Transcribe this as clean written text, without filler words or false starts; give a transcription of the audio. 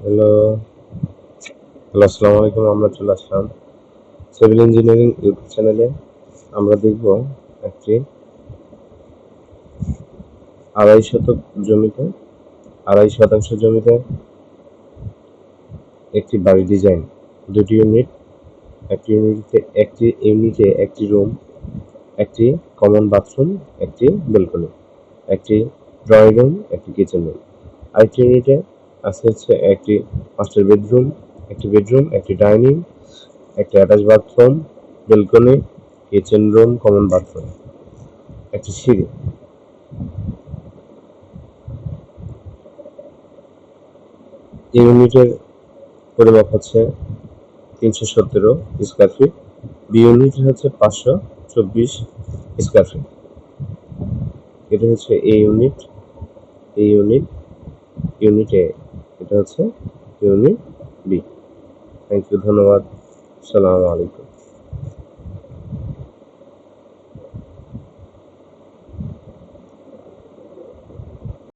Hello, আসসালামু আলাইকুম। আমরা চলে আসলাম সিভিল ইঞ্জিনিয়ারিং ইউটিউব চ্যানেলে। আমরা দেখব একটি 2.5 জমিতে একটি বাড়ি ডিজাইন। দুটি ইউনিট, একটি ইউনিটে একটি রুম, একটি কমন বাথরুম, একটি ব্যালকনি, একটি ড্রয়িং রুম, একটি কিচেন রুম। আরেকটি ইউনিটে আছে একটি মাস্টার বেডরুম, একটি ডাইনিং, একটি attach bathroom, balcony, kitchen room, common bathroom, একটি সিঁড়ি। ইউনিটের পরিমাপ হচ্ছে 317 স্কোয়ার ফিট। বি ইউনিট হচ্ছে 524 স্কোয়ার ফিট। এটা হচ্ছে এ ইউনিট, এ ইউনিট, ইউনিট এ। এটা হচ্ছে ইউনিট বি। থ্যাংক ইউ, ধন্যবাদ। আসসালামু আলাইকুম।